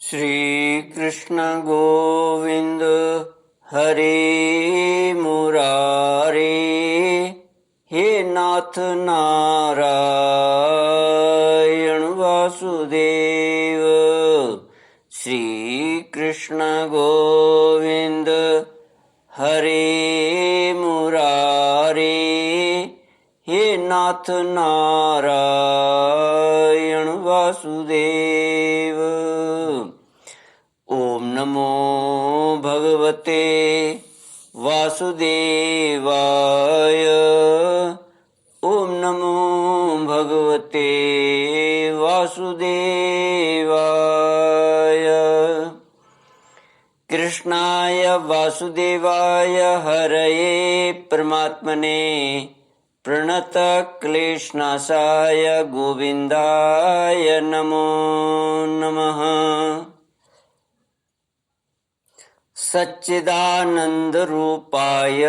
श्री कृष्ण गोविंद हरे मुरारे, हे नाथ नारायण वासुदेव। श्री कृष्ण गोविंद हरे मुरारे, हे नाथ नारायण वासुदेव। ओम नमो भगवते वासुदेवाय। ओम नमो भगवते वासुदेवाय। कृष्णाय वासुदेवाय हरये परमात्मने प्रणत क्लेशनाशाय गोविंदाय नमो नमः। सच्चिदानंद रूपाय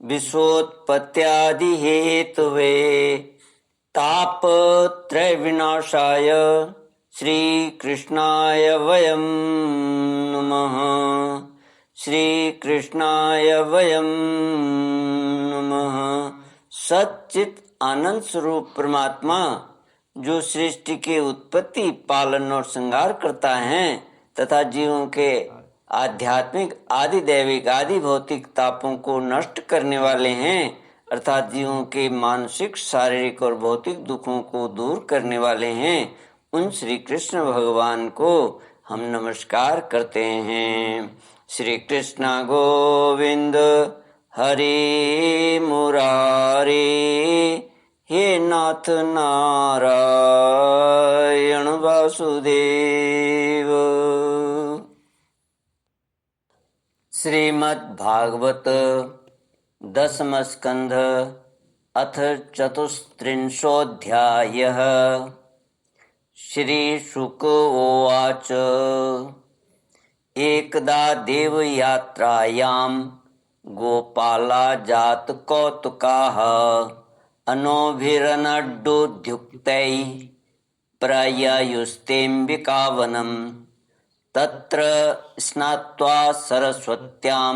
विश्वोत्पत्त्यादिहेतवे तापत्रय विनाशाय श्री कृष्णाय वयं नमः। श्री कृष्णाय वयं नमः। सच्चित आनंद स्वरूप परमात्मा जो सृष्टि के उत्पत्ति, पालन और संहार करता है तथा जीवों के आध्यात्मिक, आदि दैविक, आदि भौतिक तापों को नष्ट करने वाले हैं, अर्थात जीवों के मानसिक, शारीरिक और भौतिक दुखों को दूर करने वाले हैं, उन श्री कृष्ण भगवान को हम नमस्कार करते हैं। श्री कृष्ण गोविंद हरे मुरारे, हे नाथ नारायण वासुदेव। श्रीमद्भागवत दशम स्कंध अथ चतुस्त्रिंशोऽध्यायः। श्री शुक उवाच। एकदा देवयात्रायां गोपाला जातकौतुकाः अनोभिरनड्डुद्युक्तैः प्रययुस्तेऽम्बिकावनम्। तत्र स्नात्वा सरस्वत्यां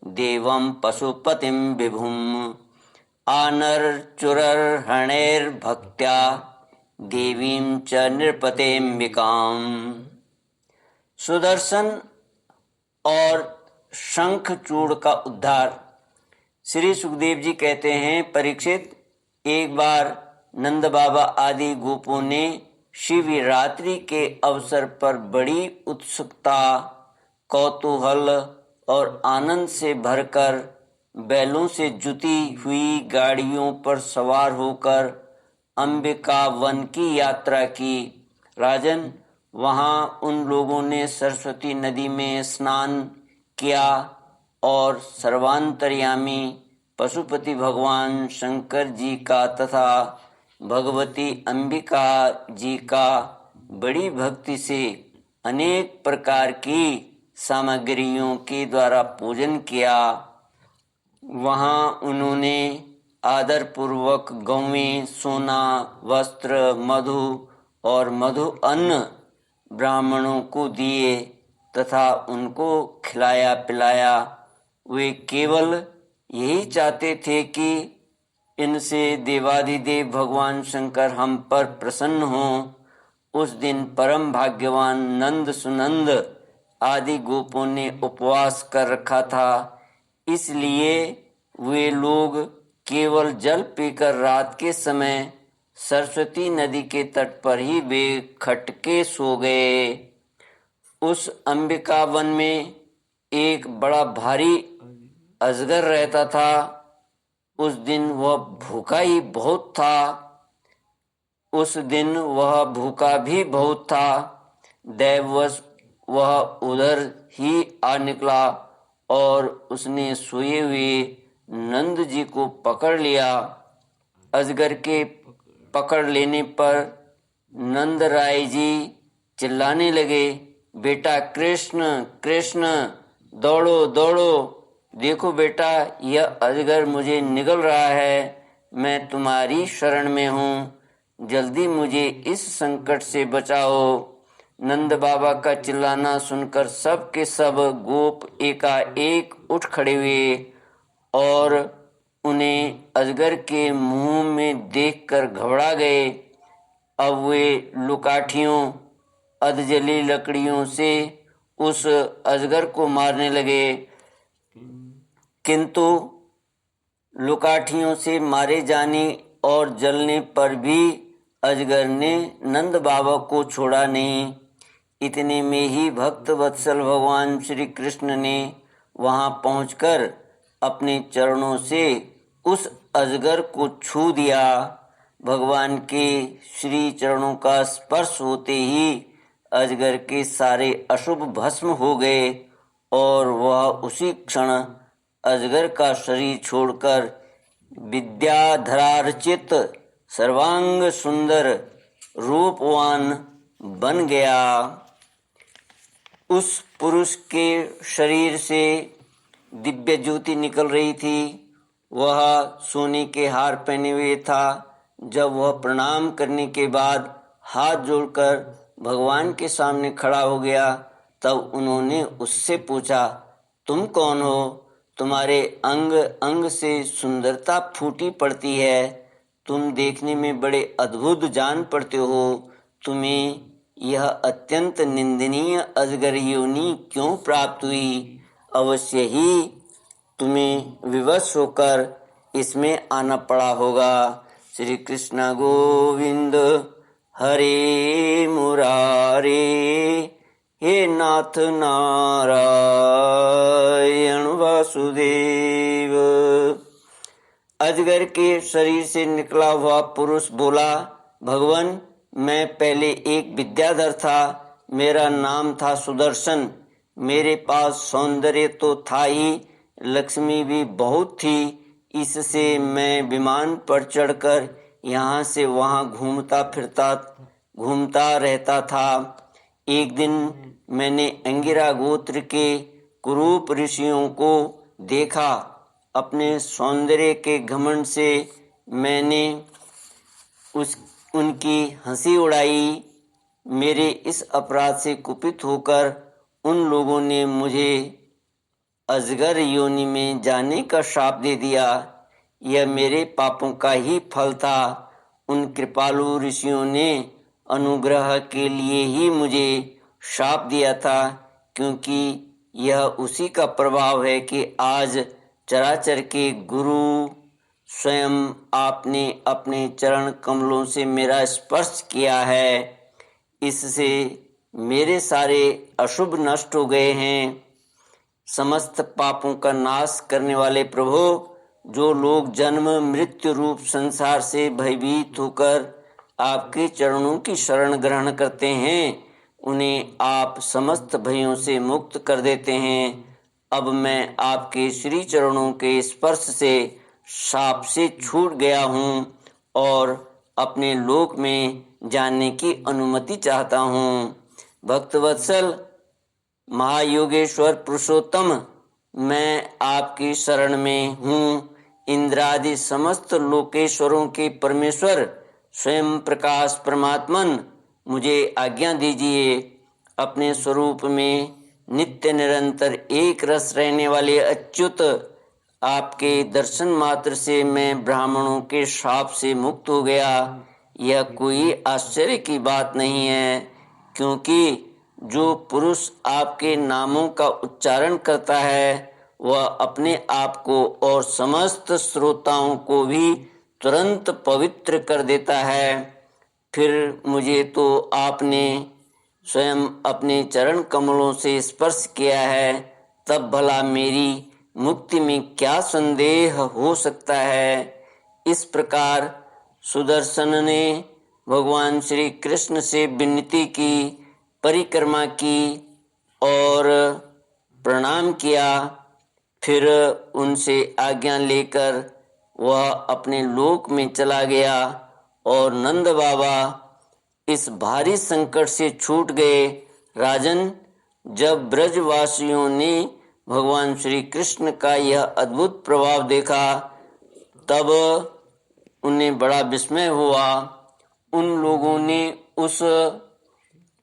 देवं पशुपतिं विभुम् आनर्चुरर्हणैर्भक्त्या देवीं च नृपतेऽम्बिकाम्। सुदर्शन और शंखचूड़ का उद्धार। श्री सुखदेव जी कहते हैं, परीक्षित, एक बार नंद बाबा आदि गोपों ने शिवरात्रि के अवसर पर बड़ी उत्सुकता, कौतूहल और आनंद से भरकर बैलों से जुती हुई गाड़ियों पर सवार होकर अंबिका वन की यात्रा की। राजन, वहाँ उन लोगों ने सरस्वती नदी में स्नान किया और सर्वांतर्यामी पशुपति भगवान शंकर जी का तथा भगवती अंबिका जी का बड़ी भक्ति से अनेक प्रकार की सामग्रियों के द्वारा पूजन किया। वहाँ उन्होंने आदर पूर्वक गौवें, सोना, वस्त्र, मधु और मधु अन्न ब्राह्मणों को दिए तथा उनको खिलाया पिलाया। वे केवल यही चाहते थे कि इनसे देवाधिदेव भगवान शंकर हम पर प्रसन्न हों। उस दिन परम भाग्यवान नंद सुनंद आदि गोपों ने उपवास कर रखा था, इसलिए वे लोग केवल जल पीकर रात के समय सरस्वती नदी के तट पर ही बेखटके सो गए। उस अंबिका वन में एक बड़ा भारी अजगर रहता था। उस दिन वह भूखा भी बहुत था। दैववश वह उधर ही आ निकला और उसने सोए हुए नंद जी को पकड़ लिया। अजगर के पकड़ लेने पर नंद राय जी चिल्लाने लगे, बेटा कृष्ण कृष्ण, दौड़ो दौड़ो, देखो बेटा, यह अजगर मुझे निगल रहा है। मैं तुम्हारी शरण में हूँ, जल्दी मुझे इस संकट से बचाओ। नंद बाबा का चिल्लाना सुनकर सब के सब गोप एकाएक उठ खड़े हुए और उन्हें अजगर के मुंह में देखकर घबरा गए। अब वे लुकाठियों अधजली लकड़ियों से उस अजगर को मारने लगे, किंतु लुकाठियों से मारे जाने और जलने पर भी अजगर ने नंद बाबा को छोड़ा नहीं। इतने में ही भक्त वत्सल भगवान श्री कृष्ण ने वहां पहुंचकर अपने चरणों से उस अजगर को छू दिया। भगवान के श्री चरणों का स्पर्श होते ही अजगर के सारे अशुभ भस्म हो गए और वह उसी क्षण अजगर का शरीर छोड़कर विद्याधरार्चित सर्वांग सुंदर रूपवान बन गया। उस पुरुष के शरीर से दिव्य ज्योति निकल रही थी। वह सोने के हार पहने हुए था। जब वह प्रणाम करने के बाद हाथ जोड़कर भगवान के सामने खड़ा हो गया, तब उन्होंने उससे पूछा, तुम कौन हो? तुम्हारे अंग अंग से सुंदरता फूटी पड़ती है। तुम देखने में बड़े अद्भुत जान पड़ते हो। तुम्हें यह अत्यंत निंदनीय अजगर योनि क्यों प्राप्त हुई? अवश्य ही तुम्हें विवश होकर इसमें आना पड़ा होगा। श्री कृष्ण गोविंद हरे मुरारे, हे नाथ नारायण वासुदेव। अजगर के शरीर से निकला हुआ पुरुष बोला, भगवान, मैं पहले एक विद्याधर था। मेरा नाम था सुदर्शन। मेरे पास सौंदर्य तो था ही, लक्ष्मी भी बहुत थी। इससे मैं विमान पर चढ़कर यहाँ से वहाँ घूमता रहता था। एक दिन मैंने अंगिरा गोत्र के कुरूप ऋषियों को देखा। अपने सौंदर्य के घमंड से मैंने उनकी हंसी उड़ाई। मेरे इस अपराध से कुपित होकर उन लोगों ने मुझे अजगर योनि में जाने का श्राप दे दिया। यह मेरे पापों का ही फल था। उन कृपालु ऋषियों ने अनुग्रह के लिए ही मुझे श्राप दिया था, क्योंकि यह उसी का प्रभाव है कि आज चराचर के गुरु स्वयं आपने अपने चरण कमलों से मेरा स्पर्श किया है। इससे मेरे सारे अशुभ नष्ट हो गए हैं। समस्त पापों का नाश करने वाले प्रभु, जो लोग जन्म मृत्यु रूप संसार से भयभीत होकर आपके चरणों की शरण ग्रहण करते हैं, उन्हें आप समस्त भयों से मुक्त कर देते हैं। अब मैं आपके श्री चरणों के स्पर्श से शाप से छूट गया हूँ और अपने लोक में जाने की अनुमति चाहता हूँ। भक्तवत्सल महायोगेश्वर पुरुषोत्तम, मैं आपकी शरण में हूँ। इंद्रादि समस्त लोकेश्वरों के परमेश्वर स्वयं प्रकाश परमात्मन, मुझे आज्ञा दीजिए। अपने स्वरूप में नित्य निरंतर एक रस रहने वाले अच्युत, आपके दर्शन मात्र से मैं ब्राह्मणों के शाप से मुक्त हो गया। यह कोई आश्चर्य की बात नहीं है, क्योंकि जो पुरुष आपके नामों का उच्चारण करता है वह अपने आप को और समस्त श्रोताओं को भी तुरंत पवित्र कर देता है। फिर मुझे तो आपने स्वयं अपने चरण कमलों से स्पर्श किया है, तब भला मेरी मुक्ति में क्या संदेह हो सकता है। इस प्रकार सुदर्शन ने भगवान श्री कृष्ण से विनती की, परिक्रमा की और प्रणाम किया। फिर उनसे आज्ञा लेकर वह अपने लोक में चला गया और नंद बाबा इस भारी संकट से छूट गए। राजन, जब ब्रजवासियों ने भगवान श्री कृष्ण का यह अद्भुत प्रभाव देखा, तब उन्हें बड़ा विस्मय हुआ। उन लोगों ने उस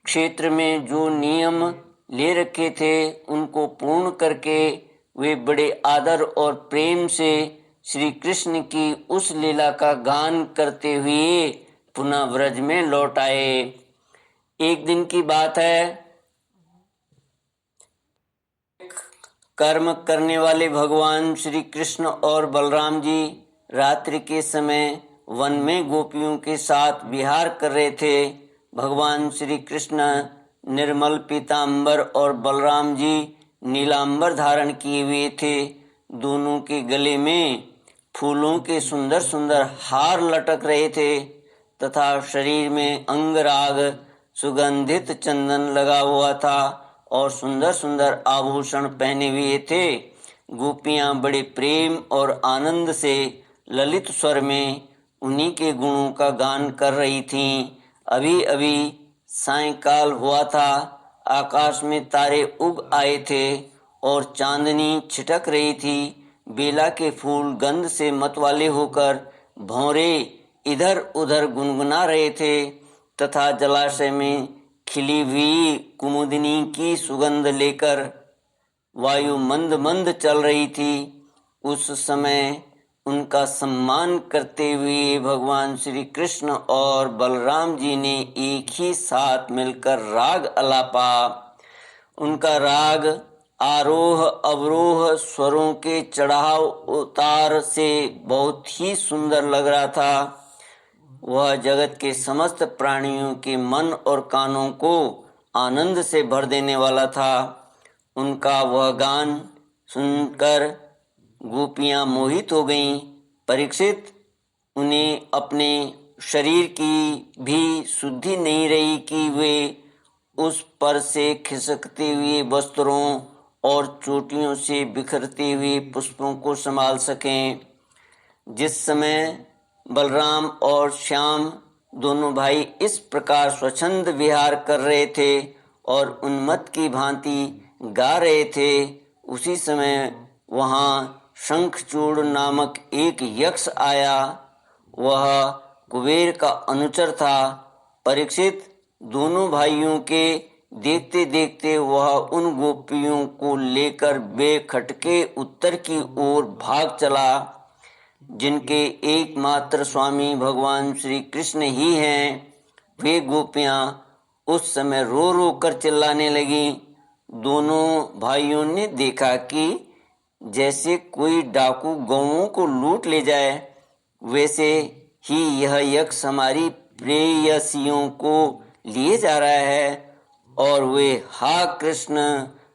क्षेत्र में जो नियम ले रखे थे उनको पूर्ण करके वे बड़े आदर और प्रेम से श्री कृष्ण की उस लीला का गान करते हुए पुनः व्रज में लौट आए। एक दिन की बात है, कर्म करने वाले भगवान श्री कृष्ण और बलराम जी रात्रि के समय वन में गोपियों के साथ विहार कर रहे थे। भगवान श्री कृष्ण निर्मल पीतांबर और बलराम जी नीलांबर धारण किए हुए थे। दोनों के गले में फूलों के सुंदर सुंदर हार लटक रहे थे तथा शरीर में अंगराग सुगंधित चंदन लगा हुआ था और सुंदर सुंदर आभूषण पहने हुए थे। गोपियां बड़े प्रेम और आनंद से ललित स्वर में उन्हीं के गुणों का गान कर रही थीं। अभी अभी सायंकाल हुआ था, आकाश में तारे उग आए थे और चांदनी छिटक रही थी। बेला के फूल गंध से मतवाले होकर भौरे इधर उधर गुनगुना रहे थे तथा जलाशय में खिली हुई कुमुदिनी की सुगंध लेकर वायु मंद मंद चल रही थी। उस समय उनका सम्मान करते हुए भगवान श्री कृष्ण और बलराम जी ने एक ही साथ मिलकर राग अलापा। उनका राग आरोह अवरोह स्वरों के चढ़ाव उतार से बहुत ही सुंदर लग रहा था। वह जगत के समस्त प्राणियों के मन और कानों को आनंद से भर देने वाला था। उनका वह गान सुनकर गोपियां मोहित हो गईं। परीक्षित, उन्हें अपने शरीर की भी शुद्धि नहीं रही कि वे उस पर से खिसकते हुए वस्त्रों और चोटियों से बिखरते हुए पुष्पों को संभाल सकें। जिस समय बलराम और श्याम दोनों भाई इस प्रकार स्वच्छंद विहार कर रहे थे और उन्मत्त की भांति गा रहे थे, उसी समय वहाँ शंखचूड़ नामक एक यक्ष आया। वह कुबेर का अनुचर था। परीक्षित, दोनों भाइयों के देखते देखते वह उन गोपियों को लेकर बेखटके उत्तर की ओर भाग चला, जिनके एकमात्र स्वामी भगवान श्री कृष्ण ही हैं। वे गोपियां उस समय रो रो कर चिल्लाने लगी। दोनों भाइयों ने देखा कि जैसे कोई डाकू गौओं को लूट ले जाए, वैसे ही यह यक्ष हमारी प्रेयसियों को लिए जा रहा है और वे हा कृष्ण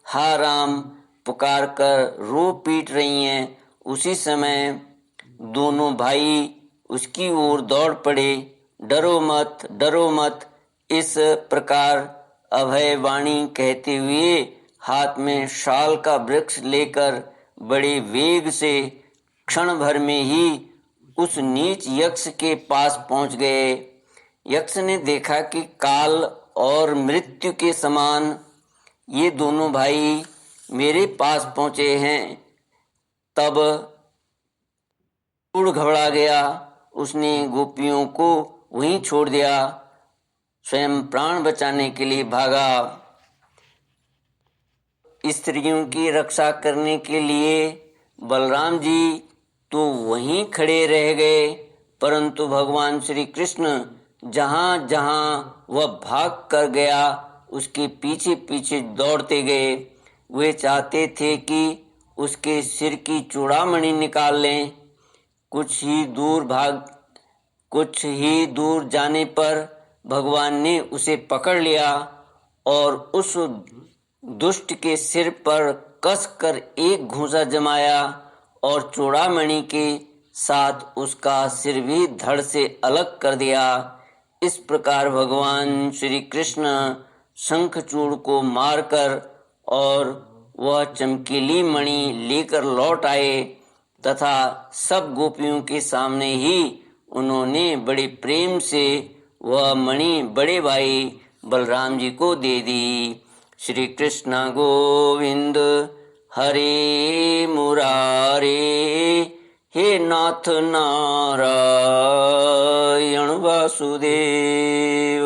हा राम पुकार कर रो पीट रही हैं। उसी समय दोनों भाई उसकी ओर दौड़ पड़े। डरो मत, इस प्रकार अभय वाणी कहते हुए हाथ में शाल का वृक्ष लेकर बड़े वेग से क्षण भर में ही उस नीच यक्ष के पास पहुंच गए। यक्ष ने देखा कि काल और मृत्यु के समान ये दोनों भाई मेरे पास पहुंचे हैं। तब क्रूर घबरा गया। उसने गोपियों को वहीं छोड़ दिया, स्वयं प्राण बचाने के लिए भागा। स्त्रियों की रक्षा करने के लिए बलराम जी तो वहीं खड़े रह गए, परंतु भगवान श्री कृष्ण जहाँ जहाँ वह भाग कर गया उसके पीछे पीछे दौड़ते गए। वे चाहते थे कि उसके सिर की चूड़ामणि निकाल लें। कुछ ही दूर जाने पर भगवान ने उसे पकड़ लिया और उस दुष्ट के सिर पर कसकर एक घूंसा जमाया और चूड़ामणि के साथ उसका सिर भी धड़ से अलग कर दिया। इस प्रकार भगवान श्री कृष्ण शंखचूड़ को मारकर और वह चमकीली मणि लेकर लौट आए तथा सब गोपियों के सामने ही उन्होंने बड़े प्रेम से वह मणि बड़े भाई बलराम जी को दे दी। श्री कृष्ण गोविंद हरे मुरारे, हे नाथ नारायण वासुदेव।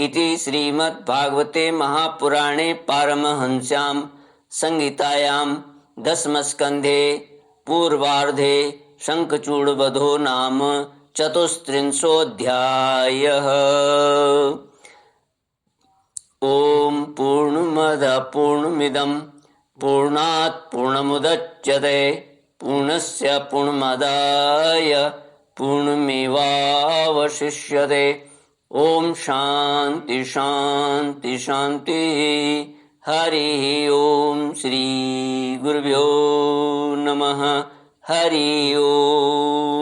इति श्रीमद्भागवते महापुराणे पारमहंस्यां संहितायां दशमस्कन्धे पूर्वार्धे शङ्खचूडवधो नाम चतुस्त्रिंशोऽध्यायः। ॐ पूर्णमदः पूर्णमिदं पूर्णात् पूर्णमुदच्यते पूर्णस्य पूर्णमादाय पूर्णमेवावशिष्यते। ओम शांति शांति शांति। हरि ओम श्री गुरुभ्यो नमः। हरि ओम।